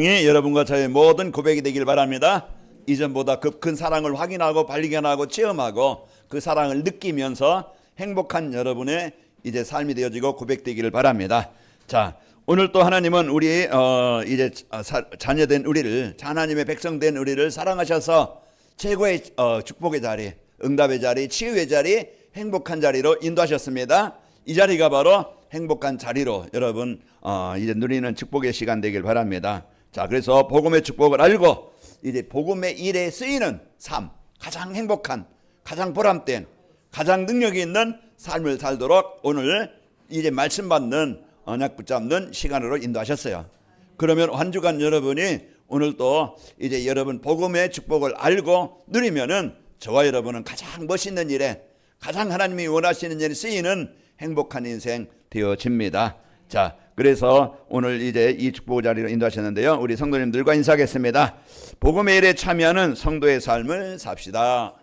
여러분과 저의 모든 고백이 되길 바랍니다. 이전보다 급 큰 사랑을 확인하고 발견하고 체험하고 그 사랑을 느끼면서 행복한 여러분의 이제 삶이 되어지고 고백되기를 바랍니다. 자, 오늘 또 하나님은 우리 이제 자녀된 우리를, 하나님의 백성된 우리를 사랑하셔서 최고의 축복의 자리, 응답의 자리, 치유의 자리, 행복한 자리로 인도하셨습니다. 이 자리가 바로 행복한 자리로 여러분 이제 누리는 축복의 시간 되길 바랍니다. 자, 그래서 복음의 축복을 알고 이제 복음의 일에 쓰이는 삶, 가장 행복한, 가장 보람된, 가장 능력이 있는 삶을 살도록 오늘 이제 말씀 받는 언약 붙잡는 시간으로 인도하셨어요. 그러면 한 주간 여러분이 오늘 또 이제 여러분 복음의 축복을 알고 누리면은 저와 여러분은 가장 멋있는 일에, 가장 하나님이 원하시는 일에 쓰이는 행복한 인생 되어집니다. 자, 그래서 오늘 이제 이 축복 자리로 인도하셨는데요. 우리 성도님들과 인사하겠습니다. 복음의 일에 참여하는 성도의 삶을 삽시다.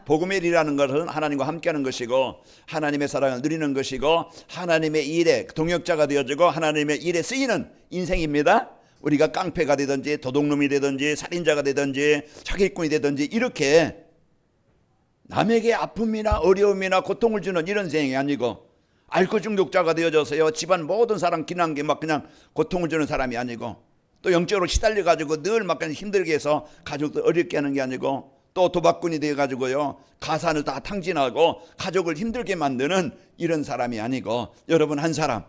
복음의 일이라는 것은 하나님과 함께하는 것이고 하나님의 사랑을 누리는 것이고 하나님의 일에 동역자가 되어지고 하나님의 일에 쓰이는 인생입니다. 우리가 깡패가 되든지 도둑놈이 되든지 살인자가 되든지 사기꾼이 되든지 이렇게 남에게 아픔이나 어려움이나 고통을 주는 이런 인생이 아니고 알코올 중독자가 되어져서요 집안 모든 사람 기난게 막 그냥 고통을 주는 사람이 아니고 또 영적으로 시달려 가지고 늘 막 그냥 힘들게 해서 가족들 어렵게 하는 게 아니고 또 도박꾼이 되어 가지고요 가산을 다 탕진하고 가족을 힘들게 만드는 이런 사람이 아니고 여러분 한 사람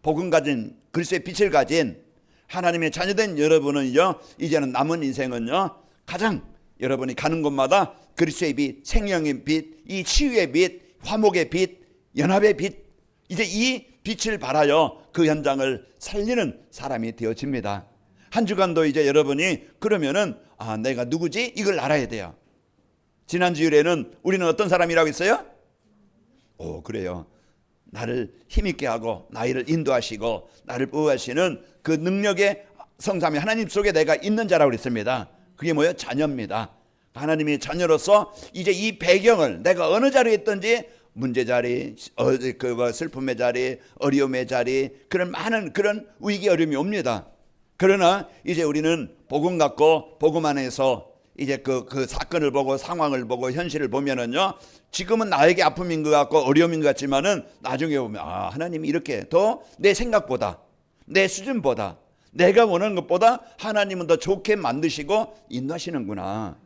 복음 가진 그리스도의 빛을 가진 하나님의 자녀된 여러분은요 이제는 남은 인생은요 가장 여러분이 가는 곳마다 그리스도의 빛, 생명의 빛, 이 치유의 빛, 화목의 빛, 연합의 빛, 이제 이 빛을 발하여 그 현장을 살리는 사람이 되어집니다. 한 주간도 이제 여러분이 그러면은 내가 누구지? 이걸 알아야 돼요. 지난 주일에는 우리는 어떤 사람이라고 했어요? 그래요. 나를 힘있게 하고 나를 인도하시고 나를 보호하시는 그 능력의 성삼위 하나님 속에 내가 있는 자라고 그랬습니다. 그게 뭐예요? 자녀입니다. 하나님의 자녀로서 이제 이 배경을 내가 어느 자리에 있든지 문제 자리, 슬픔의 자리, 어려움의 자리, 그런 많은 그런 위기 어려움이 옵니다. 그러나 이제 우리는 복음 갖고 복음 안에서 이제 그 사건을 보고 상황을 보고 현실을 보면은요 지금은 나에게 아픔인 것 같고 어려움인 것 같지만은 나중에 보면 하나님이 이렇게 더 내 생각보다 내 수준보다 내가 원하는 것보다 하나님은 더 좋게 만드시고 인도하시는구나.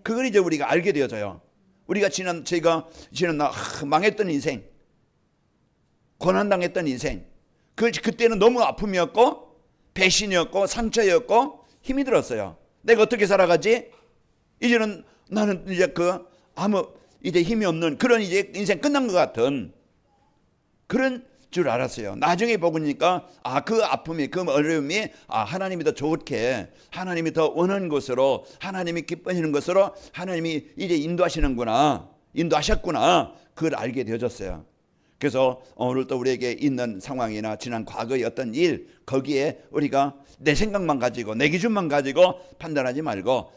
그걸 이제 우리가 알게 되어져요. 우리가 지난 망했던 인생, 고난당했던 인생, 그때는 너무 아픔이었고 배신이었고 상처였고 힘이 들었어요. 내가 어떻게 살아가지? 이제는 나는 이제 아무 이제 힘이 없는 그런 이제 인생 끝난 것 같은 그런 줄 알았어요. 나중에 보니까 그 아픔이 그 어려움이 하나님이 더 좋게 하나님이 더 원하는 것으로 하나님이 기뻐하시는 것으로 하나님이 이제 인도하셨구나 그걸 알게 되어졌어요. 그래서 오늘 또 우리에게 있는 상황이나 지난 과거의 어떤 일 거기에 우리가 내 생각만 가지고 내 기준만 가지고 판단하지 말고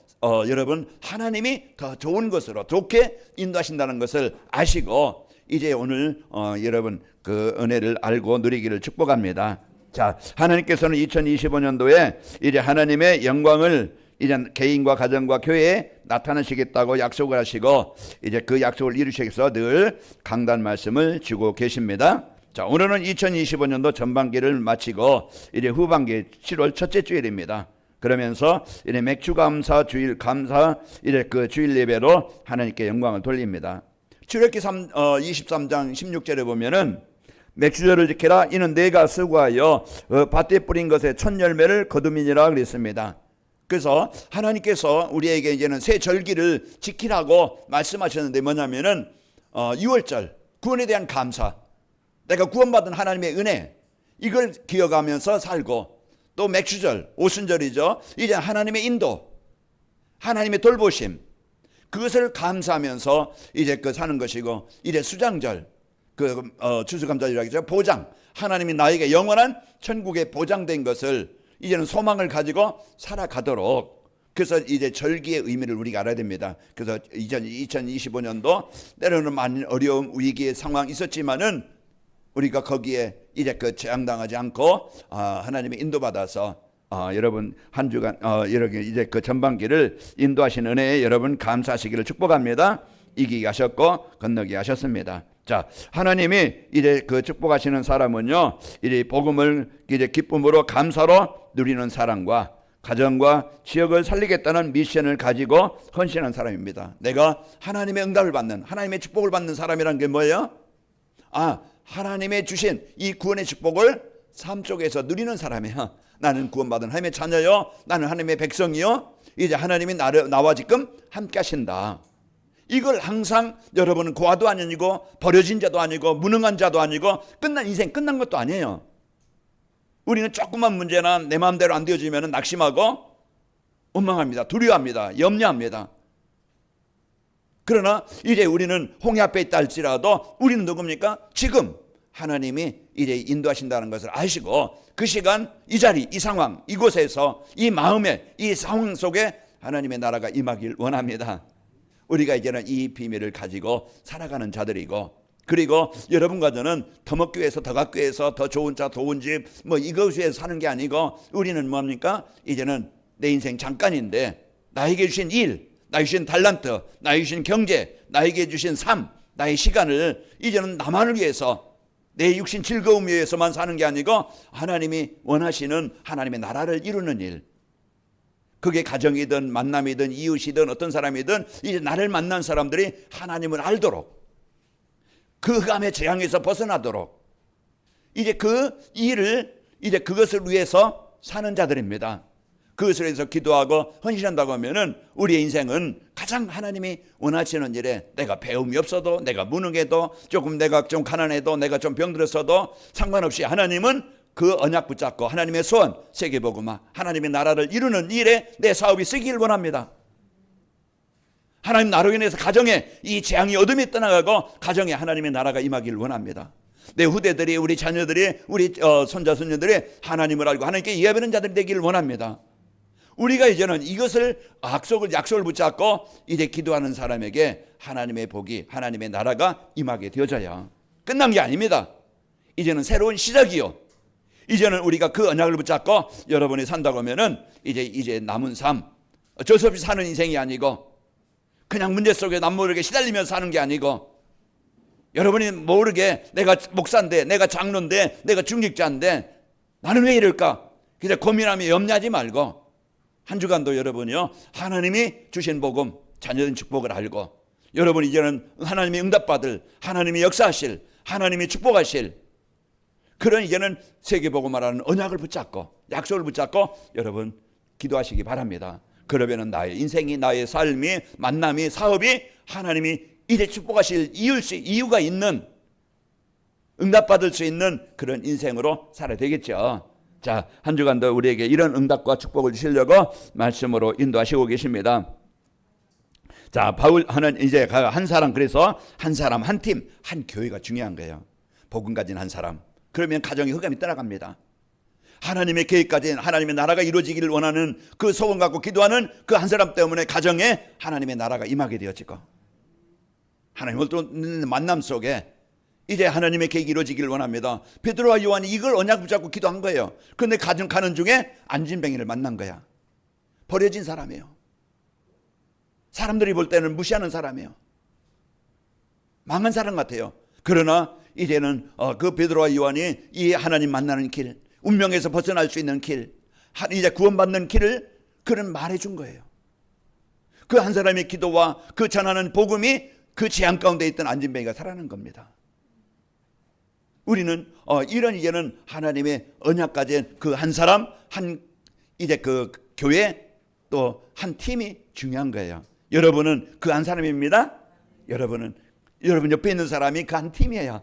여러분 하나님이 더 좋은 것으로 좋게 인도하신다는 것을 아시고 이제 오늘 여러분 그 은혜를 알고 누리기를 축복합니다. 자, 하나님께서는 2025년도에 이제 하나님의 영광을 이제 개인과 가정과 교회에 나타나시겠다고 약속을 하시고 이제 그 약속을 이루시기 위해서 늘 강단 말씀을 주고 계십니다. 자, 오늘은 2025년도 전반기를 마치고 이제 후반기 7월 첫째 주일입니다. 그러면서 이제 맥주 감사 주일 감사 이제 그 주일 예배로 하나님께 영광을 돌립니다. 출애굽기 23장 16절에 보면은 맥주절을 지켜라 이는 내가 수고하여 밭에 뿌린 것에 첫 열매를 거두미니라 그랬습니다. 그래서 하나님께서 우리에게 이제는 새 절기를 지키라고 말씀하셨는데 뭐냐면은 6월절 구원에 대한 감사, 내가 구원받은 하나님의 은혜 이걸 기억하면서 살고 또 맥주절 오순절이죠. 이제 하나님의 인도, 하나님의 돌보심 그것을 감사하면서 이제 사는 것이고 이제 수장절 추수감사절이라고 하죠. 보장 하나님이 나에게 영원한 천국에 보장된 것을 이제는 소망을 가지고 살아가도록 그래서 이제 절기의 의미를 우리가 알아야 됩니다. 그래서 2025년도 때로는 많은 어려움 위기의 상황이 있었지만은 우리가 거기에 이제 그 재앙당하지 않고 하나님의 인도받아서 여러분 한 주간 이렇게 이제 그 전반기를 인도하신 은혜에 여러분 감사하시기를 축복합니다. 이기게 하셨고 건너게 하셨습니다. 자, 하나님이 이제 그 축복하시는 사람은요, 이제 복음을 이제 기쁨으로 감사로 누리는 사람과 가정과 지역을 살리겠다는 미션을 가지고 헌신한 사람입니다. 내가 하나님의 응답을 받는, 하나님의 축복을 받는 사람이란 게 뭐예요? 하나님의 주신 이 구원의 축복을 삶 속에서 누리는 사람이야. 나는 구원받은 하나님의 자녀요, 나는 하나님의 백성이요, 이제 하나님이 나와 지금 함께 하신다. 이걸 항상 여러분은 고아도 아니고 버려진 자도 아니고 무능한 자도 아니고 끝난 인생 끝난 것도 아니에요. 우리는 조그만 문제나 내 마음대로 안 되어지면 낙심하고 원망합니다. 두려워합니다. 염려합니다. 그러나 이제 우리는 홍해 앞에 있다 할지라도 우리는 누굽니까? 지금 하나님이 이제 인도하신다는 것을 아시고 그 시간, 이 자리, 이 상황, 이곳에서 이 마음에 이 상황 속에 하나님의 나라가 임하길 원합니다. 우리가 이제는 이 비밀을 가지고 살아가는 자들이고, 그리고 여러분과 저는 더 먹기 위해서 더 갖기 위해서 더 좋은 차 좋은 집 뭐 이것 위해서 사는 게 아니고, 우리는 뭡니까? 이제는 내 인생 잠깐인데 나에게 주신 일, 나에게 주신 달란트, 나에게 주신 경제, 나에게 주신 삶, 나의 시간을 이제는 나만을 위해서 내 육신 즐거움 위해서만 사는 게 아니고 하나님이 원하시는 하나님의 나라를 이루는 일, 그게 가정이든 만남이든 이웃이든 어떤 사람이든 이제 나를 만난 사람들이 하나님을 알도록, 그 흑암의 재앙에서 벗어나도록 이제 그 일을 이제 그것을 위해서 사는 자들입니다. 그것을 위해서 기도하고 헌신한다고 하면은 우리의 인생은 가장 하나님이 원하시는 일에, 내가 배움이 없어도, 내가 무능해도, 조금 내가 좀 가난해도, 내가 좀 병들었어도 상관없이 하나님은 그 언약 붙잡고 하나님의 소원, 세계복음화, 하나님의 나라를 이루는 일에 내 사업이 쓰기를 원합니다. 하나님 나로 인해서 가정에 이 재앙이 어둠이 떠나가고 가정에 하나님의 나라가 임하기를 원합니다. 내 후대들이, 우리 자녀들이, 우리 손자 손녀들이 하나님을 알고 하나님께 예배하는 자들이 되기를 원합니다. 우리가 이제는 이것을 약속을 붙잡고 이제 기도하는 사람에게 하나님의 복이, 하나님의 나라가 임하게 되어져야 끝난 게 아닙니다. 이제는 새로운 시작이요. 이제는 우리가 그 언약을 붙잡고 여러분이 산다고 하면은 이제 남은 삶, 어쩔 수 없이 사는 인생이 아니고 그냥 문제 속에 남모르게 시달리면서 사는 게 아니고, 여러분이 모르게 내가 목사인데, 내가 장로인데, 내가 중직자인데 나는 왜 이럴까? 그냥 고민하며 염려하지 말고 한 주간도 여러분이요, 하나님이 주신 복음, 자녀된 축복을 알고, 여러분 이제는 하나님이 응답받을, 하나님이 역사하실, 하나님이 축복하실 그런 이제는 세계복음화라는 언약을 붙잡고 약속을 붙잡고 여러분 기도하시기 바랍니다. 그러면은 나의 인생이, 나의 삶이, 만남이, 사업이 하나님이 이제 축복하실 이유가 있는, 응답받을 수 있는 그런 인생으로 살아야 되겠죠. 자, 한 주간도 우리에게 이런 응답과 축복을 주시려고 말씀으로 인도하시고 계십니다. 자, 바울 하는 이제 한 사람, 그래서 한 사람, 한 팀, 한 교회가 중요한 거예요. 복음 가진 한 사람. 그러면 가정의 흑암이 떠나갑니다. 하나님의 계획까지, 하나님의 나라가 이루어지기를 원하는 그 소원 갖고 기도하는 그 한 사람 때문에 가정에 하나님의 나라가 임하게 되어지고, 하나님을 또 만남 속에 이제 하나님의 계획이 이루어지기를 원합니다. 베드로와 요한이 이걸 언약 붙잡고 기도한 거예요. 그런데 가는 중에 안진뱅이를 만난 거야. 버려진 사람이에요. 사람들이 볼 때는 무시하는 사람이에요. 망한 사람 같아요. 그러나 이제는 그 베드로와 요한이 이 하나님 만나는 길, 운명에서 벗어날 수 있는 길, 이제 구원받는 길을 그는 말해준 거예요. 그 한 사람의 기도와 그 전하는 복음이 그 재앙 가운데 있던 안진뱅이가 살아난 겁니다. 우리는 이런 이제는 하나님의 언약 가진 그 한 사람, 이제 그 교회, 또 한 팀이 중요한 거예요. 여러분은 그 한 사람입니다. 여러분 옆에 있는 사람이 그 한 팀이에요.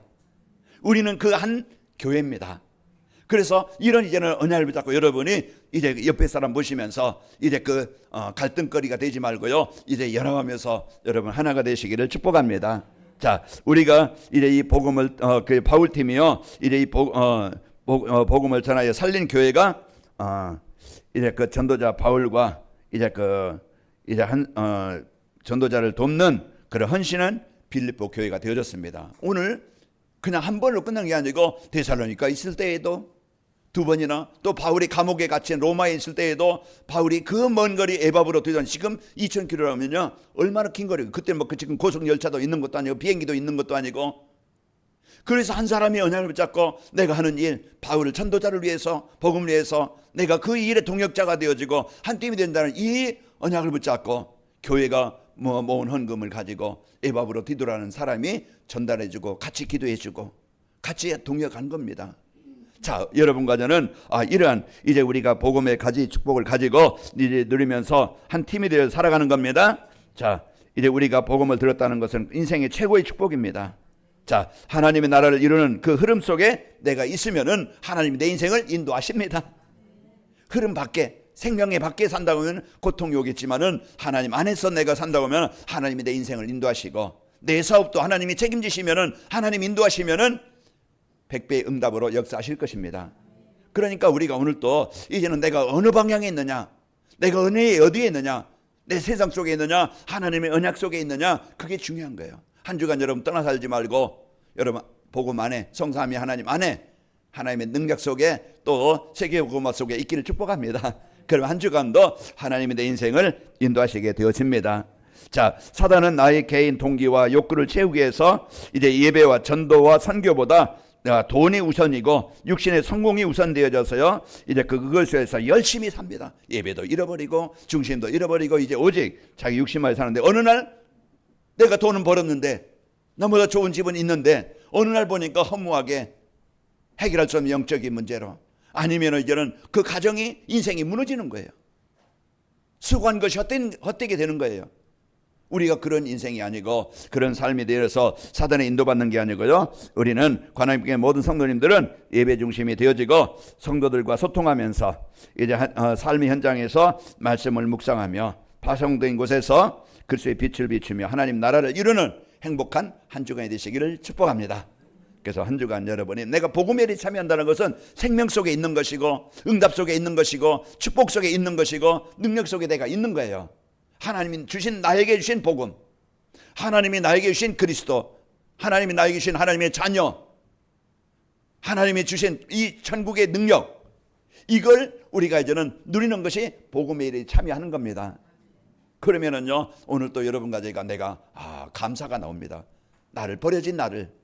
우리는 그 한 교회입니다. 그래서 이런 이제는 언약을 붙잡고 여러분이 이제 옆에 사람 보시면서 이제 그 갈등거리가 되지 말고요, 이제 연합하면서 여러분 하나가 되시기를 축복합니다. 자, 우리가 이제 이 복음을 그 바울 팀이요, 이제 이 복음을 전하여 살린 교회가 이제 그 전도자 바울과 이제 전도자를 돕는 그런 헌신은 빌립보 교회가 되어졌습니다. 오늘 그냥 한 번으로 끝난 게 아니고 데살로니가 있을 때에도 두 번이나, 또 바울이 감옥에 갇힌 로마에 있을 때에도 바울이 그 먼 거리 에바브로 뛰던, 지금 2000km라면요 얼마나 긴 거리고, 그때 뭐 지금 고속열차도 있는 것도 아니고 비행기도 있는 것도 아니고. 그래서 한 사람이 언약을 붙잡고 내가 하는 일, 바울을 전도자를 위해서, 복음을 위해서 내가 그 일의 동역자가 되어지고 한 팀이 된다는 이 언약을 붙잡고 교회가 모은 헌금을 가지고 에바브로 뒤돌아가는 사람이 전달해주고 같이 기도해주고 같이 동역한 겁니다. 자, 여러분과 저는 이러한 이제 우리가 복음의 가지 축복을 가지고 이제 누리면서 한 팀이 되어 살아가는 겁니다. 자, 이제 우리가 복음을 들었다는 것은 인생의 최고의 축복입니다. 자, 하나님의 나라를 이루는 그 흐름 속에 내가 있으면은 하나님이 내 인생을 인도하십니다. 흐름 밖에, 생명의 밖에 산다고 하면 고통이 오겠지만은 하나님 안에서 내가 산다고 하면 하나님이 내 인생을 인도하시고, 내 사업도 하나님이 책임지시면은, 하나님 인도하시면은 100배의 응답으로 역사하실 것입니다. 그러니까 우리가 오늘 또 이제는 내가 어느 방향에 있느냐, 내가 어디에 있느냐, 내 세상 속에 있느냐, 하나님의 언약 속에 있느냐, 그게 중요한 거예요. 한 주간 여러분 떠나 살지 말고 여러분 복음 안에, 성삼위 하나님 안에, 하나님의 능력 속에, 또 세계 복음화 속에 있기를 축복합니다. 그럼 한 주간도 하나님이 내 인생을 인도하시게 되어집니다. 자, 사단은 나의 개인 동기와 욕구를 채우기 위해서 이제 예배와 전도와 선교보다 돈이 우선이고 육신의 성공이 우선되어져서요, 이제 그것을 위해서 열심히 삽니다. 예배도 잃어버리고 중심도 잃어버리고 이제 오직 자기 육신만 사는데, 어느 날 내가 돈은 벌었는데, 나보다 좋은 집은 있는데, 어느 날 보니까 허무하게 해결할 수 없는 영적인 문제로, 아니면 이제는 그 가정이, 인생이 무너지는 거예요. 수고한 것이 헛되게 되는 거예요. 우리가 그런 인생이 아니고 그런 삶이 되어서 사단에 인도받는 게 아니고요, 우리는 하나님께 모든 성도님들은 예배 중심이 되어지고 성도들과 소통하면서 이제 삶의 현장에서 말씀을 묵상하며 파송된 곳에서 그리스도의 빛을 비추며 하나님 나라를 이루는 행복한 한 주간이 되시기를 축복합니다. 그래서 한 주간 여러분이 내가 복음에 참여한다는 것은 생명 속에 있는 것이고, 응답 속에 있는 것이고, 축복 속에 있는 것이고, 능력 속에 내가 있는 거예요. 하나님이 주신, 나에게 주신 복음, 하나님이 나에게 주신 그리스도, 하나님이 나에게 주신 하나님의 자녀, 하나님이 주신 이 천국의 능력, 이걸 우리가 이제는 누리는 것이 복음에 일에 참여하는 겁니다. 그러면은요, 오늘 또 여러분과 내가 감사가 나옵니다. 나를 버려진 나를,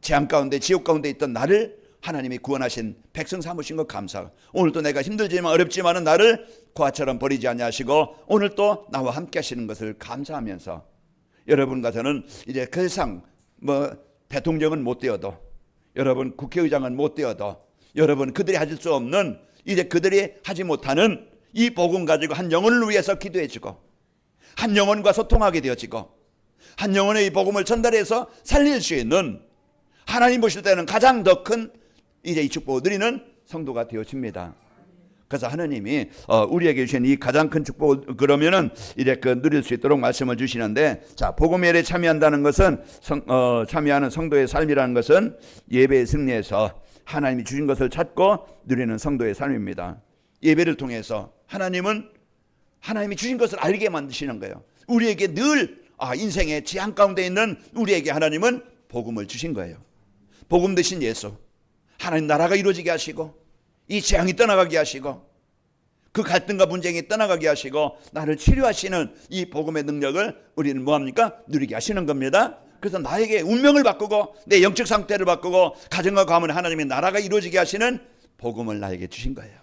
재앙 가운데 지옥 가운데 있던 나를 하나님이 구원하신 백성 삼으신 것 감사. 오늘 또 내가 힘들지만 어렵지만은 나를 고아처럼 버리지 아니하시고 오늘 또 나와 함께 하시는 것을 감사하면서, 여러분과 저는 이제 그 세상 대통령은 못 되어도, 여러분 국회의장은 못 되어도, 여러분 그들이 하실 수 없는, 이제 그들이 하지 못하는 이 복음 가지고 한 영혼을 위해서 기도해주고, 한 영혼과 소통하게 되어지고, 한 영혼의 이 복음을 전달해서 살릴 수 있는, 하나님 보실 때는 가장 더 큰 이제 이 축복을 누리는 성도가 되어집니다. 그래서 하나님이 우리에게 주신 이 가장 큰 축복을 그러면은 이제 누릴 수 있도록 말씀을 주시는데, 자, 복음에 참여한다는 것은 참여하는 성도의 삶이라는 것은 예배의 승리에서 하나님이 주신 것을 찾고 누리는 성도의 삶입니다. 예배를 통해서 하나님은 하나님이 주신 것을 알게 만드시는 거예요. 우리에게 늘 인생의 지향 가운데 있는 우리에게 하나님은 복음을 주신 거예요. 복음 대신 예수, 하나님 나라가 이루어지게 하시고, 이 재앙이 떠나가게 하시고, 그 갈등과 분쟁이 떠나가게 하시고, 나를 치료하시는 이 복음의 능력을 우리는 뭐합니까? 누리게 하시는 겁니다. 그래서 나에게 운명을 바꾸고 내 영적 상태를 바꾸고 가정과 가문의 하나님의 나라가 이루어지게 하시는 복음을 나에게 주신 거예요.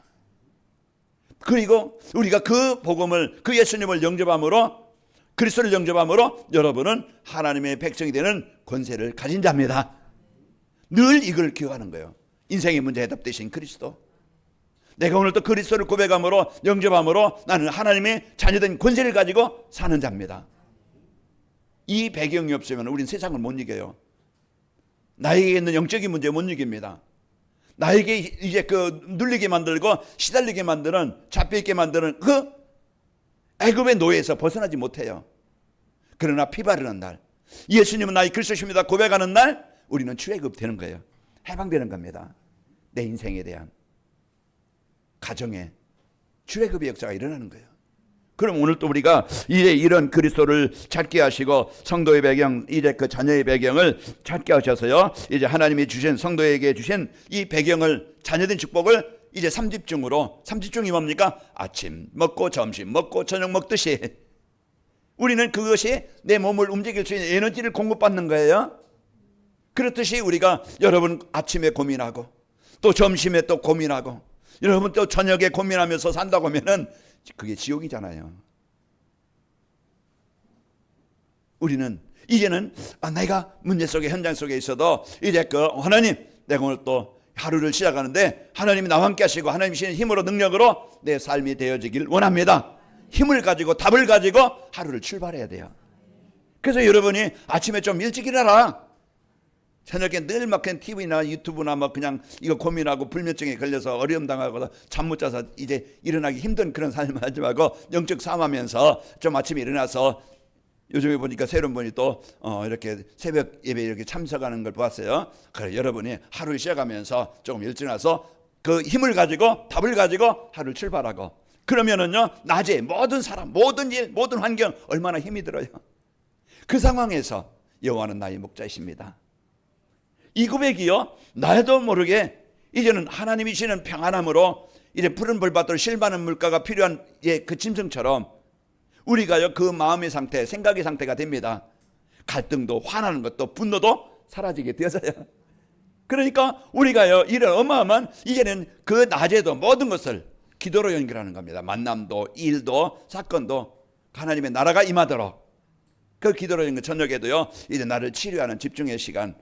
그리고 우리가 그 복음을, 그 예수님을 영접함으로, 그리스도를 영접함으로 여러분은 하나님의 백성이 되는 권세를 가진 자입니다. 늘 이걸 기억하는 거예요. 인생의 문제 해답 되신 그리스도, 내가 오늘 또 그리스도를 고백함으로, 영접함으로 나는 하나님의 자녀된 권세를 가지고 사는 자입니다. 이 배경이 없으면 우리는 세상을 못 이겨요. 나에게 있는 영적인 문제 못 이깁니다. 나에게 이제 눌리게 만들고 시달리게 만드는, 잡혀있게 만드는 그 애굽의 노예에서 벗어나지 못해요. 그러나 피 바르는 날, 예수님은 나의 그리스도십니다 고백하는 날, 우리는 출애굽되는 거예요. 해방되는 겁니다. 내 인생에 대한, 가정에 출애굽의 역사가 일어나는 거예요. 그럼 오늘 또 우리가 이제 이런 그리스도를 찾게 하시고 성도의 배경, 이제 그 자녀의 배경을 찾게 하셔서요, 이제 하나님이 주신 성도에게 주신 이 배경을, 자녀된 축복을 이제 삼집중이 뭡니까? 아침 먹고 점심 먹고 저녁 먹듯이 우리는 그것이 내 몸을 움직일 수 있는 에너지를 공급받는 거예요. 그렇듯이 우리가 여러분 아침에 고민하고 또 점심에 또 고민하고 여러분 또 저녁에 고민하면서 산다고 하면은 그게 지옥이잖아요. 우리는 이제는 내가 문제 속에, 현장 속에 있어도 이제 하나님, 내가 오늘 또 하루를 시작하는데 하나님이 나와 함께 하시고 하나님이 주시는 힘으로, 능력으로 내 삶이 되어지길 원합니다. 힘을 가지고, 답을 가지고 하루를 출발해야 돼요. 그래서 여러분이 아침에 좀 일찍 일어나라. 저녁에 늘 막 그냥 TV나 유튜브나 막 그냥 이거 고민하고 불면증에 걸려서 어려움 당하고 잠 못 자서 이제 일어나기 힘든 그런 삶을 하지 말고 영적 싸움하면서 좀 아침에 일어나서, 요즘에 보니까 새로운 분이 또 이렇게 새벽 예배 이렇게 참석하는 걸 보았어요. 그래, 여러분이 하루를 시작하면서 조금 일찍 나서 그 힘을 가지고, 답을 가지고 하루를 출발하고, 그러면은요 낮에 모든 사람, 모든 일, 모든 환경 얼마나 힘이 들어요. 그 상황에서 여호와는 나의 목자이십니다. 이 고백이요, 나도 모르게 이제는 하나님이 주시는 평안함으로 이제 푸른 불밭으로 실만한 물가가 필요한 그 짐승처럼 우리가요 그 마음의 상태, 생각의 상태가 됩니다. 갈등도, 화나는 것도, 분노도 사라지게 되어서요. 그러니까 우리가요 이런 어마어마한, 이제는 그 낮에도 모든 것을 기도로 연결하는 겁니다. 만남도, 일도, 사건도 하나님의 나라가 임하도록 그 기도로 연결. 저녁에도요 이제 나를 치료하는 집중의 시간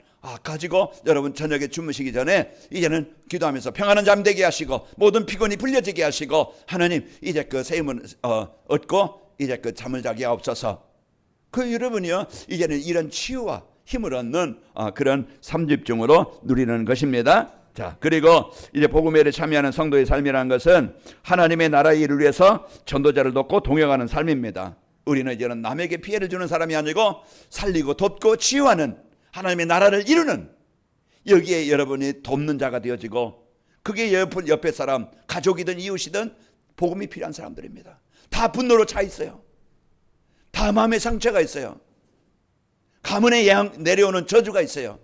가지고 여러분 저녁에 주무시기 전에 이제는 기도하면서 평안한 잠 되게 하시고 모든 피곤이 풀려지게 하시고, 하나님 이제 그 세움을 얻고 이제 그 잠을 자게 하옵소서. 그 여러분이요 이제는 이런 치유와 힘을 얻는 그런 삼집중으로 누리는 것입니다. 자, 그리고 이제 복음회에 참여하는 성도의 삶이라는 것은 하나님의 나라의 일을 위해서 전도자를 돕고 동역하는 삶입니다. 우리는 이제는 남에게 피해를 주는 사람이 아니고 살리고 돕고 치유하는, 하나님의 나라를 이루는, 여기에 여러분이 돕는 자가 되어지고, 그게 옆에 사람, 가족이든 이웃이든 복음이 필요한 사람들입니다. 다 분노로 차 있어요. 다 마음의 상처가 있어요. 가문에 내려오는 저주가 있어요.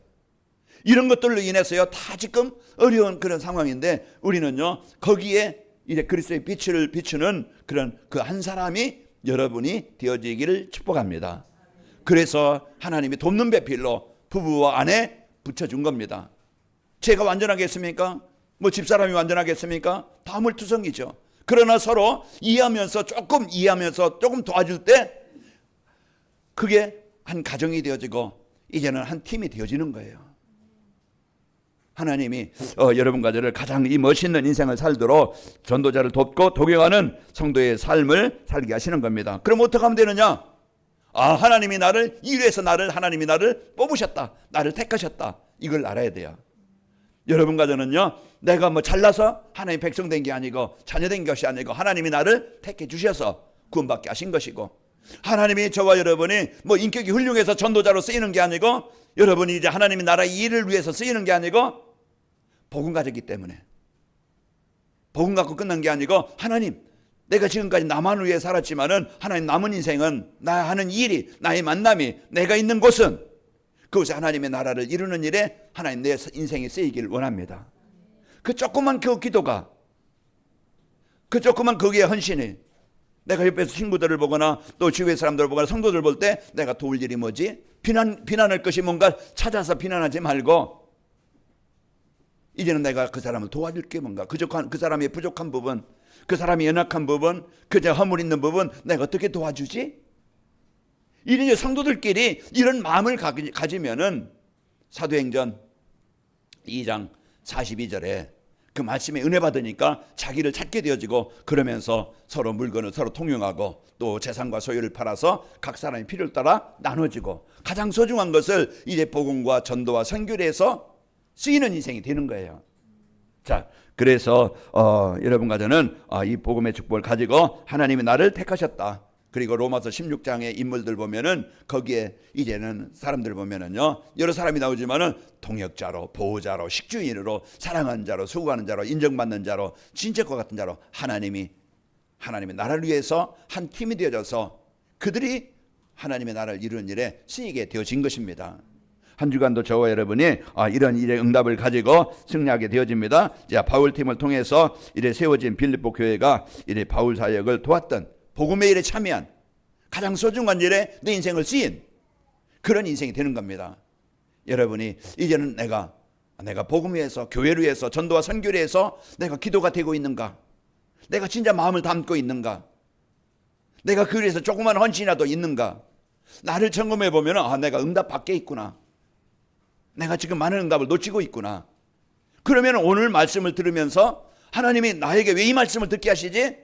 이런 것들로 인해서요 다 지금 어려운 그런 상황인데, 우리는요 거기에 이제 그리스도의 빛을 비추는 그런 그 한 사람이 여러분이 되어지기를 축복합니다. 그래서 하나님이 돕는 배필로 부부와 아내 붙여준 겁니다. 제가 완전하겠습니까? 뭐 집사람이 완전하겠습니까? 다 물투성이죠. 그러나 서로 이해하면서 조금 도와줄 때 그게 한 가정이 되어지고 이제는 한 팀이 되어지는 거예요. 하나님이 여러분 가정을 가장 이 멋있는 인생을 살도록 전도자를 돕고 동역하는 성도의 삶을 살게 하시는 겁니다. 그럼 어떻게 하면 되느냐? 하나님이 나를 이래서 하나님이 나를 뽑으셨다, 나를 택하셨다, 이걸 알아야 돼요. 여러분 가정은요 내가 뭐 잘나서 하나님 백성 된 게 아니고 자녀 된 것이 아니고 하나님이 나를 택해 주셔서 구원받게 하신 것이고, 하나님이 저와 여러분이 뭐 인격이 훌륭해서 전도자로 쓰이는 게 아니고, 여러분이 이제 하나님의 나라의 일을 위해서 쓰이는 게 아니고 복음 가졌기 때문에, 복음 갖고 끝난 게 아니고, 하나님 내가 지금까지 나만 위해 살았지만은 하나님 남은 인생은 나 하는 일이, 나의 만남이, 내가 있는 곳은 그곳에 하나님의 나라를 이루는 일에 하나님 내 인생이 쓰이길 원합니다. 그 조그만 그 기도가, 그 조그만 거기에 헌신이, 내가 옆에서 친구들을 보거나 또 주위의 사람들을 보거나 성도들 볼 때 내가 도울 일이 뭐지? 비난할 것이 뭔가 찾아서 비난하지 말고, 이제는 내가 그 사람을 도와줄 게 뭔가, 그 사람의 부족한 부분, 그 사람이 연약한 부분, 그저 허물 있는 부분 내가 어떻게 도와주지? 이런 성도들끼리 이런 마음을 가지면은 사도행전 2장 42절에 그 말씀에 은혜 받으니까 자기를 찾게 되어지고, 그러면서 서로 물건을 서로 통용하고 또 재산과 소유를 팔아서 각 사람의 필요를 따라 나눠지고, 가장 소중한 것을 이제 복음과 전도와 선교를 해서 쓰이는 인생이 되는 거예요. 자, 그래서 여러분과 저는 이 복음의 축복을 가지고 하나님이 나를 택하셨다. 그리고 로마서 16장의 인물들 보면은 거기에 이제는 사람들 보면은요 여러 사람이 나오지만은 동역자로, 보호자로, 식주인으로, 사랑하는 자로, 수고하는 자로, 인정받는 자로, 친척과 같은 자로 하나님이 하나님의 나라를 위해서 한 팀이 되어져서 그들이 하나님의 나라를 이루는 일에 쓰이게 되어진 것입니다. 한 주간도 저와 여러분이 이런 일의 응답을 가지고 승리하게 되어집니다. 자, 바울 팀을 통해서 이래 세워진 빌립보 교회가 이래 바울 사역을 도왔던 복음의 일에 참여한 가장 소중한 일에 내 인생을 쓰인 그런 인생이 되는 겁니다. 여러분이 이제는 내가 복음을 위해서, 교회를 위해서, 전도와 선교를 위해서 내가 기도가 되고 있는가? 내가 진짜 마음을 담고 있는가? 내가 그 위해서 조그만 헌신이라도 있는가? 나를 점검해 보면 내가 응답 밖에 있구나. 내가 지금 많은 응답을 놓치고 있구나. 그러면 오늘 말씀을 들으면서 하나님이 나에게 왜 이 말씀을 듣게 하시지?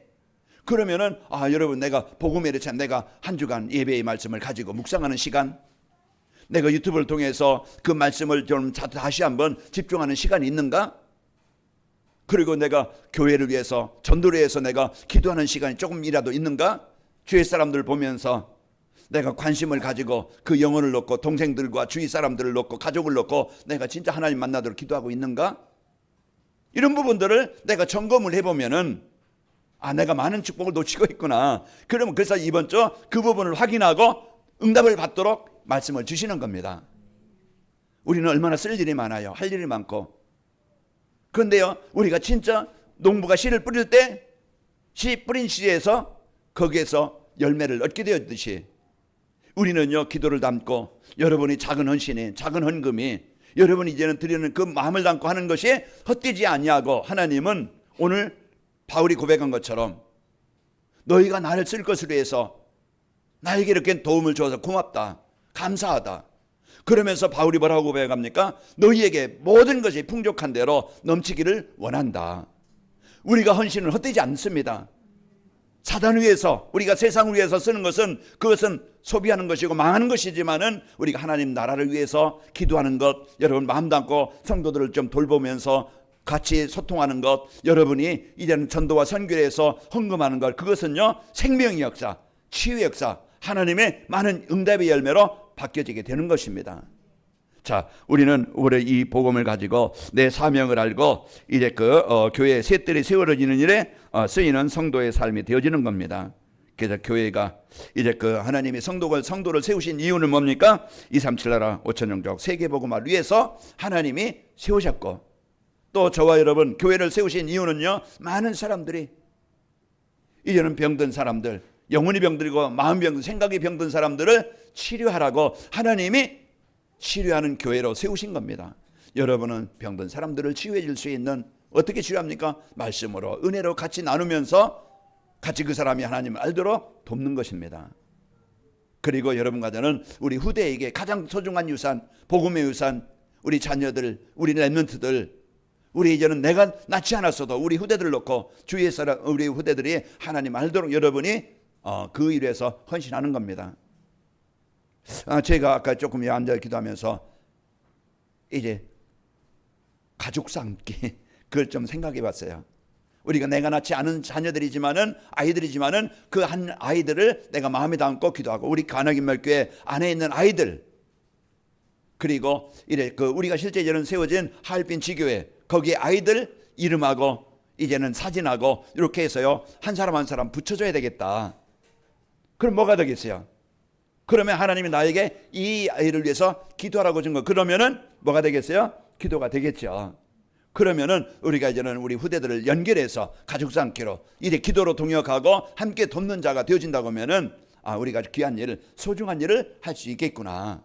그러면은 여러분, 내가 복음에 대해 내가 한 주간 예배의 말씀을 가지고 묵상하는 시간, 내가 유튜브를 통해서 그 말씀을 좀 다시 한번 집중하는 시간이 있는가? 그리고 내가 교회를 위해서, 전도를 위해서 내가 기도하는 시간이 조금이라도 있는가? 주위 사람들 보면서 내가 관심을 가지고 그 영혼을 놓고 동생들과 주위 사람들을 놓고 가족을 놓고 내가 진짜 하나님 만나도록 기도하고 있는가? 이런 부분들을 내가 점검을 해보면은 내가 많은 축복을 놓치고 있구나. 그러면 그래서 이번 주 그 부분을 확인하고 응답을 받도록 말씀을 주시는 겁니다. 우리는 얼마나 쓸 일이 많아요. 할 일이 많고. 그런데요, 우리가 진짜 농부가 씨를 뿌릴 때 씨 뿌린 씨에서 거기에서 열매를 얻게 되었듯이 우리는요, 기도를 담고 여러분이 작은 헌신이, 작은 헌금이 여러분이 이제는 드리는 그 마음을 담고 하는 것이 헛되지 아니하고 하나님은 오늘 바울이 고백한 것처럼 너희가 나를 쓸 것을 위해서 나에게 이렇게 도움을 줘서 고맙다, 감사하다. 그러면서 바울이 뭐라고 고백합니까? 너희에게 모든 것이 풍족한 대로 넘치기를 원한다. 우리가 헌신을 헛되지 않습니다. 사단을 위해서, 우리가 세상을 위해서 쓰는 것은 그것은 소비하는 것이고 망하는 것이지만은 우리가 하나님 나라를 위해서 기도하는 것, 여러분 마음 담고 성도들을 좀 돌보면서 같이 소통하는 것, 여러분이 이제는 전도와 선교를 해서 헌금하는 것, 그것은요 생명의 역사, 치유의 역사, 하나님의 많은 응답의 열매로 바뀌어지게 되는 것입니다. 자, 우리는 올해 이 복음을 가지고 내 사명을 알고 이제 교회의 셋들이 세워지는 일에 쓰이는 성도의 삶이 되어지는 겁니다. 그래서 교회가 이제 하나님이 성도를 세우신 이유는 뭡니까? 237 나라 5천 영족 세계 복음화를 위해서 하나님이 세우셨고, 또 저와 여러분 교회를 세우신 이유는요, 많은 사람들이 이제는 병든 사람들, 영혼이 병들고 마음 병든, 생각이 병든 사람들을 치료하라고 하나님이 치료하는 교회로 세우신 겁니다. 여러분은 병든 사람들을 치유해 줄 수 있는, 어떻게 치료합니까? 말씀으로, 은혜로 같이 나누면서 같이 그 사람이 하나님을 알도록 돕는 것입니다. 그리고 여러분과 저는 우리 후대에게 가장 소중한 유산, 복음의 유산, 우리 자녀들, 우리 렘넌트들, 우리 이제는 내가 낳지 않았어도 우리 후대들을 놓고 주위의 사람, 우리 후대들이 하나님 알도록 여러분이 그 일에서 헌신하는 겁니다. 제가 아까 조금 앉아 기도하면서 이제 가족 삶기 그걸 좀 생각해 봤어요. 우리가 내가 낳지 않은 자녀들이지만은, 아이들이지만은 그 한 아이들을 내가 마음에 담고 기도하고, 우리 간악인말교회 안에 있는 아이들, 그리고 이래 우리가 실제 이제는 세워진 하얼빈 지교회 거기에 아이들 이름하고 이제는 사진하고 이렇게 해서요 한 사람 한 사람 붙여줘야 되겠다. 그럼 뭐가 되겠어요? 그러면 하나님이 나에게 이 아이를 위해서 기도하라고 준 거, 그러면은 뭐가 되겠어요? 기도가 되겠죠. 그러면은 우리가 이제는 우리 후대들을 연결해서 가족 삼기로 이제 기도로 동역하고 함께 돕는 자가 되어진다고 하면은 우리가 귀한 일을, 소중한 일을 할 수 있겠구나.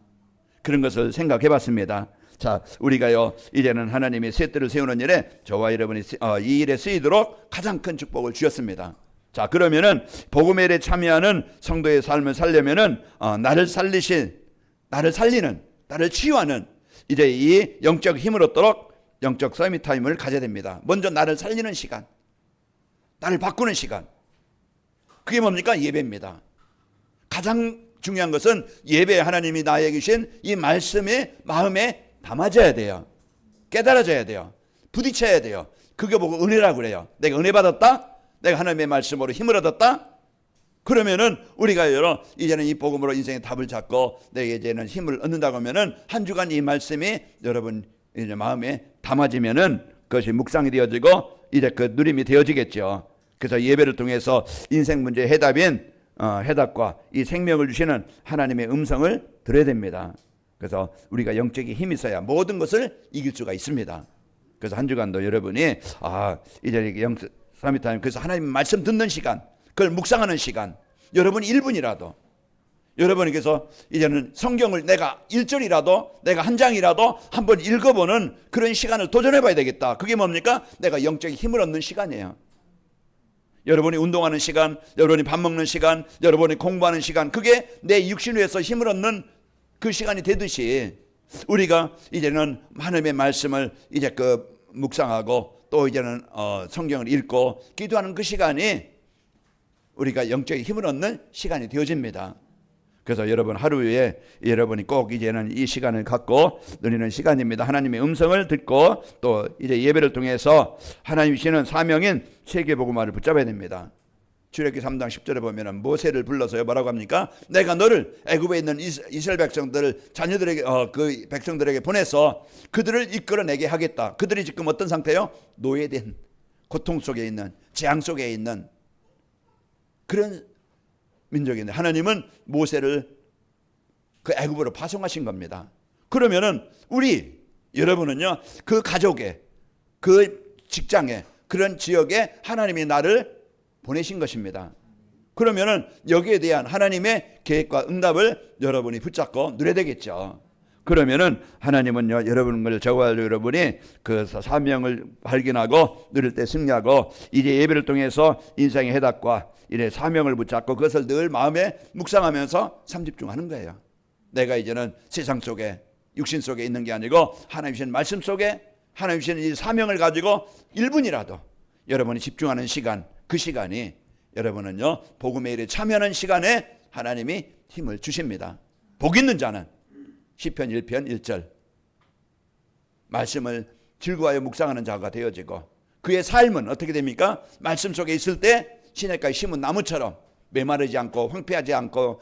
그런 것을 생각해 봤습니다. 자, 우리가요 이제는 하나님이 셋들을 세우는 일에 저와 여러분이 이 일에 쓰이도록 가장 큰 축복을 주셨습니다. 자, 그러면은 복음의 일에 참여하는 성도의 삶을 살려면은 나를 살리는, 나를 치유하는 이제 이 영적 힘을 얻도록 영적 서밋 타임을 가져야 됩니다. 먼저 나를 살리는 시간, 나를 바꾸는 시간, 그게 뭡니까? 예배입니다. 가장 중요한 것은 예배에 하나님이 나에게 주신 이 말씀이 마음에 담아져야 돼요. 깨달아져야 돼요. 부딪혀야 돼요. 그게 보고 은혜라고 그래요. 내가 은혜 받았다? 내가 하나님의 말씀으로 힘을 얻었다? 그러면은 우리가 이제는 이 복음으로 인생의 답을 찾고 내가 이제는 힘을 얻는다고 하면은 한 주간 이 말씀이 여러분 이제 마음에 담아지면은 그것이 묵상이 되어지고 이제 그 누림이 되어지겠죠. 그래서 예배를 통해서 인생 문제의 해답인 해답과 이 생명을 주시는 하나님의 음성을 들어야 됩니다. 그래서 우리가 영적인 힘이 있어야 모든 것을 이길 수가 있습니다. 그래서 한 주간도 여러분이 이제 영사미타임 그래서 하나님 말씀 듣는 시간, 그걸 묵상하는 시간, 여러분 1분이라도 여러분께서 이제는 성경을 내가 1절이라도 내가 한 장이라도 한번 읽어보는 그런 시간을 도전해봐야 되겠다. 그게 뭡니까? 내가 영적인 힘을 얻는 시간이에요. 여러분이 운동하는 시간, 여러분이 밥 먹는 시간, 여러분이 공부하는 시간, 그게 내 육신 위에서 힘을 얻는 그 시간이 되듯이 우리가 이제는 하나님의 말씀을 이제 묵상하고 또 이제는 성경을 읽고 기도하는 그 시간이 우리가 영적인 힘을 얻는 시간이 되어집니다. 그래서 여러분 하루에 여러분이 꼭 이제는 이 시간을 갖고 누리는 시간입니다. 하나님의 음성을 듣고 또 이제 예배를 통해서 하나님 주시는 사명인 세계복음화를 붙잡아야 됩니다. 출애굽기 3장 10절에 보면은 모세를 불러서요 뭐라고 합니까? 내가 너를 애굽에 있는 이스라엘 백성들을 자녀들에게 그 백성들에게 보내서 그들을 이끌어내게 하겠다. 그들이 지금 어떤 상태요? 노예된 고통 속에 있는 재앙 속에 있는 그런 민족인데 하나님은 모세를 그 애굽으로 파송하신 겁니다. 그러면은 우리 여러분은요 그 가족에 그 직장에 그런 지역에 하나님이 나를 보내신 것입니다. 그러면은 여기에 대한 하나님의 계획과 응답을 여러분이 붙잡고 누려야 되겠죠. 그러면은 하나님은요 여러분을 저와 여러분이 그 사명을 발견하고 누릴 때 승리하고 이제 예배를 통해서 인생의 해답과 이래 사명을 붙잡고 그것을 늘 마음에 묵상하면서 삼집중하는 거예요. 내가 이제는 세상 속에 육신 속에 있는 게 아니고 하나님 주신 말씀 속에 하나님 주신 이 사명을 가지고 1분이라도 여러분이 집중하는 시간, 그 시간이 여러분은요 복음의 일에 참여하는 시간에 하나님이 힘을 주십니다. 복 있는 자는 시편 1편 1절 말씀을 즐거워하여 묵상하는 자가 되어지고 그의 삶은 어떻게 됩니까? 말씀 속에 있을 때 시냇가에 심은 나무처럼 메마르지 않고 황폐하지 않고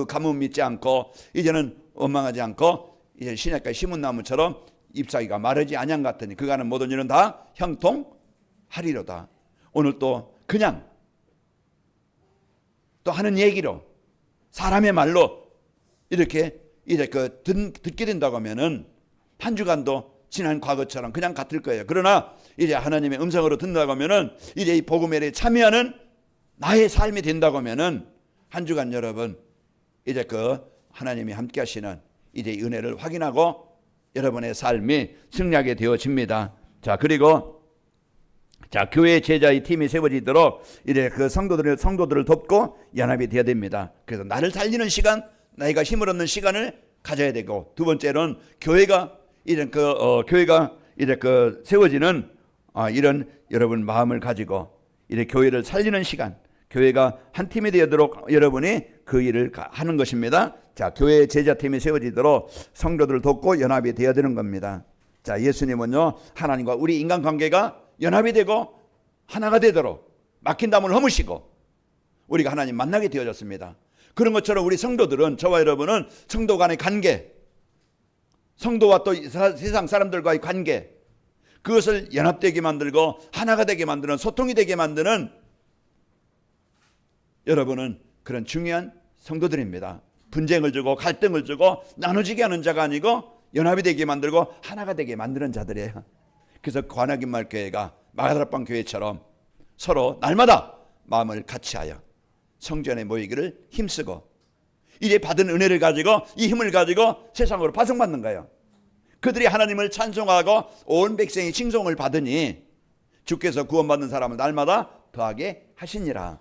가뭄 믿지 않고 이제는 원망하지 않고 이제 시냇가에 심은 나무처럼 잎사귀가 마르지 아니한 같으니 그가는 모든 일은 다 형통하리로다. 오늘 또 그냥 또 하는 얘기로 사람의 말로 이렇게 이제 듣게 된다고 하면은 한 주간도 지난 과거처럼 그냥 같을 거예요. 그러나 이제 하나님의 음성으로 듣는다고 하면은 이제 이 복음에 참여하는 나의 삶이 된다고 하면은 한 주간 여러분 이제 하나님이 함께 하시는 이제 은혜를 확인하고 여러분의 삶이 승리하게 되어집니다. 자, 그리고 교회 제자의 팀이 세워지도록 이제 그 성도들을 돕고 연합이 되어야 됩니다. 그래서 나를 살리는 시간, 나이가 힘을 얻는 시간을 가져야 되고 두 번째로는 교회가 이런 교회가 이제 세워지는 이런 여러분 마음을 가지고 이제 교회를 살리는 시간, 교회가 한 팀이 되도록 여러분이 그 일을 하는 것입니다. 자, 교회 제자팀이 세워지도록 성도들을 돕고 연합이 되어야 되는 겁니다. 자, 예수님은요 하나님과 우리 인간관계가 연합이 되고 하나가 되도록 막힌 담을 허무시고 우리가 하나님 만나게 되어졌습니다. 그런 것처럼 우리 성도들은 저와 여러분은 성도 간의 관계, 성도와 또 세상 사람들과의 관계, 그것을 연합되게 만들고 하나가 되게 만드는 소통이 되게 만드는 여러분은 그런 중요한 성도들입니다. 분쟁을 주고 갈등을 주고 나눠지게 하는 자가 아니고 연합이 되게 만들고 하나가 되게 만드는 자들이에요. 그래서 관악인말 교회가 마가다락방 교회처럼 서로 날마다 마음을 같이하여 성전에 모이기를 힘쓰고 이제 받은 은혜를 가지고 이 힘을 가지고 세상으로 파송받는 거예요. 그들이 하나님을 찬송하고 온 백성이 칭송을 받으니 주께서 구원받는 사람을 날마다 더하게 하시니라.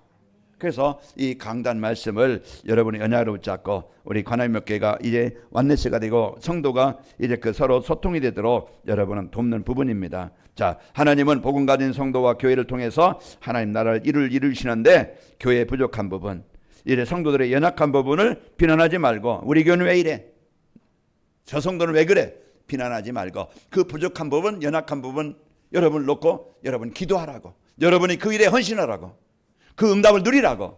그래서 이 강단 말씀을 여러분이 연약으로 붙잡고 우리 관악인교회가 이제 완네스가 되고 성도가 이제 서로 소통이 되도록 여러분은 돕는 부분입니다. 자, 하나님은 복음 가진 성도와 교회를 통해서 하나님 나라를 이루시는데 교회의 부족한 부분, 이제 성도들의 연약한 부분을 비난하지 말고 우리 교회는 왜 이래? 저 성도는 왜 그래? 비난하지 말고 그 부족한 부분, 연약한 부분 여러분을 놓고 여러분 기도하라고, 여러분이 그 일에 헌신하라고, 그 응답을 누리라고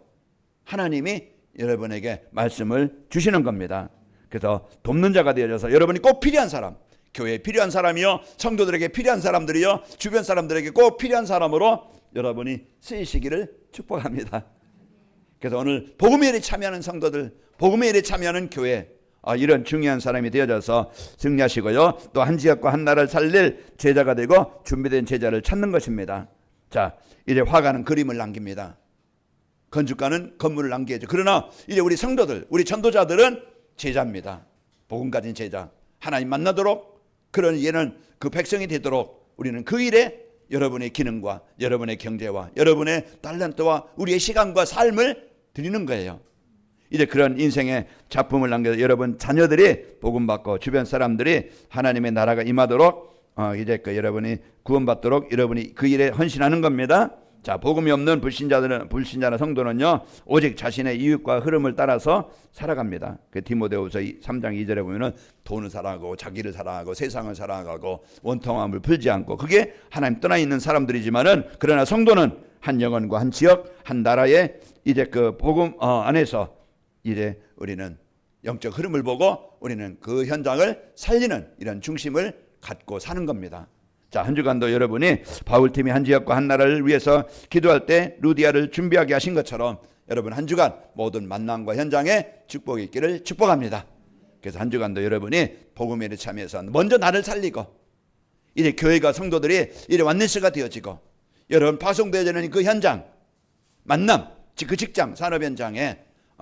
하나님이 여러분에게 말씀을 주시는 겁니다. 그래서 돕는 자가 되어져서 여러분이 꼭 필요한 사람, 교회에 필요한 사람이요, 성도들에게 필요한 사람들이요, 주변 사람들에게 꼭 필요한 사람으로 여러분이 쓰이시기를 축복합니다. 그래서 오늘 복음의 일에 참여하는 성도들, 복음의 일에 참여하는 교회, 이런 중요한 사람이 되어져서 승리하시고요. 또 한 지역과 한 나라를 살릴 제자가 되고 준비된 제자를 찾는 것입니다. 자, 이제 화가는 그림을 남깁니다. 건축가는 건물을 남기죠. 그러나 이제 우리 성도들, 우리 전도자들은 제자입니다. 복음 가진 제자, 하나님 만나도록, 그런 얘는 그 백성이 되도록 우리는 그 일에 여러분의 기능과 여러분의 경제와 여러분의 달란트와 우리의 시간과 삶을 드리는 거예요. 이제 그런 인생의 작품을 남겨서 여러분 자녀들이 복음받고 주변 사람들이 하나님의 나라가 임하도록 이제 여러분이 구원받도록 여러분이 그 일에 헌신하는 겁니다. 자, 복음이 없는 불신자나 성도는요, 오직 자신의 이익과 흐름을 따라서 살아갑니다. 그 디모데후서 3장 2절에 보면은 돈을 사랑하고 자기를 사랑하고 세상을 사랑하고 원통함을 풀지 않고, 그게 하나님 떠나 있는 사람들이지만은, 그러나 성도는 한 영혼과 한 지역, 한 나라의 이제 그 복음 안에서 이제 우리는 영적 흐름을 보고 우리는 그 현장을 살리는 이런 중심을 갖고 사는 겁니다. 자, 한 주간도 여러분이 바울팀이 한 지역과 한 나라를 위해서 기도할 때 루디아를 준비하게 하신 것처럼 여러분 한 주간 모든 만남과 현장에 축복이 있기를 축복합니다. 그래서 한 주간도 여러분이 복음의 일에 참여해서 먼저 나를 살리고, 이제 교회가 성도들이 이제 완네스가 되어지고, 여러분 파송되어지는 그 현장, 만남, 그 직장, 산업 현장에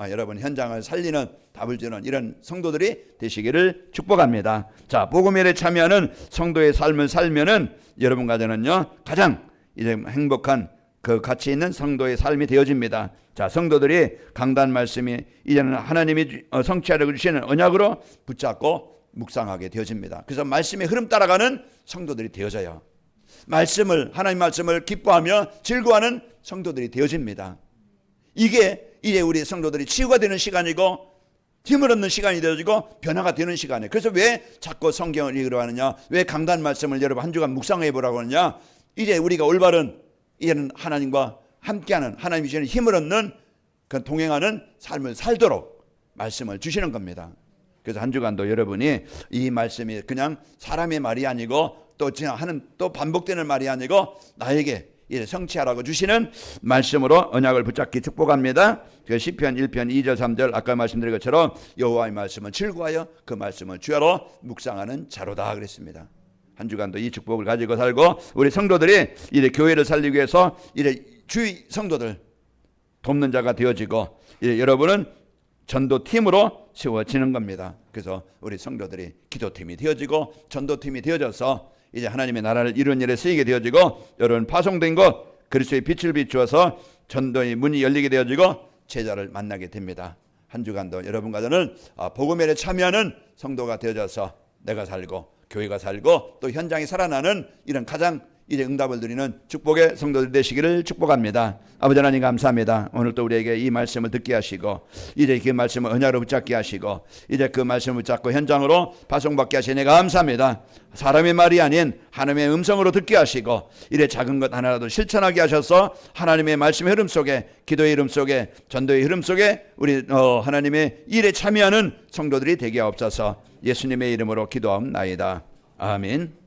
여러분 현장을 살리는 답을 주는 이런 성도들이 되시기를 축복합니다. 자, 복음의 일에 참여하는 성도의 삶을 살면은 여러분 가정은요 가장 이제 행복한 그 가치 있는 성도의 삶이 되어집니다. 자, 성도들이 강단 말씀이 이제는 하나님이 성취하려고 주시는 언약으로 붙잡고 묵상하게 되어집니다. 그래서 말씀의 흐름 따라가는 성도들이 되어져요. 하나님 말씀을 기뻐하며 즐거워하는 성도들이 되어집니다. 이게 이제 우리 성도들이 치유가 되는 시간이고 힘을 얻는 시간이 되어지고 변화가 되는 시간이에요. 그래서 왜 자꾸 성경을 읽으러 하느냐, 왜 강단 말씀을 여러분 한 주간 묵상해 보라고 하느냐, 이제 우리가 올바른 이제는 하나님과 함께하는, 하나님이 주시는 힘을 얻는 그 동행하는 삶을 살도록 말씀을 주시는 겁니다. 그래서 한 주간도 여러분이 이 말씀이 그냥 사람의 말이 아니고 또 반복되는 말이 아니고 나에게 이제 성취하라고 주시는 말씀으로 언약을 붙잡기 축복합니다. 그 시편 1편 2절 3절 아까 말씀드린 것처럼 여호와의 말씀은 즐거워하여 그 말씀을 주야로 묵상하는 자로다 그랬습니다. 한 주간도 이 축복을 가지고 살고 우리 성도들이 이제 교회를 살리기 위해서 이제 주위 성도들 돕는 자가 되어지고, 이제 여러분은 전도팀으로 세워지는 겁니다. 그래서 우리 성도들이 기도팀이 되어지고 전도팀이 되어져서 이제 하나님의 나라를 이루는 일에 쓰이게 되어지고, 여러분 파송된 것 그리스도의 빛을 비추어서 전도의 문이 열리게 되어지고 제자를 만나게 됩니다. 한 주간도 여러분과 저는 복음의 일에 참여하는 성도가 되어져서 내가 살고 교회가 살고 또 현장이 살아나는 이런 가장 이제 응답을 드리는 축복의 성도들 되시기를 축복합니다. 아버지 하나님 감사합니다. 오늘 또 우리에게 이 말씀을 듣게 하시고 이제 그 말씀을 언약으로 붙잡게 하시고 이제 그 말씀을 붙잡고 현장으로 파송받게 하시니 감사합니다. 사람의 말이 아닌 하나님의 음성으로 듣게 하시고 이래 작은 것 하나라도 실천하게 하셔서 하나님의 말씀의 흐름 속에, 기도의 흐름 속에, 전도의 흐름 속에 우리 하나님의 일에 참여하는 성도들이 되게 하옵소서. 예수님의 이름으로 기도하옵나이다. 아멘.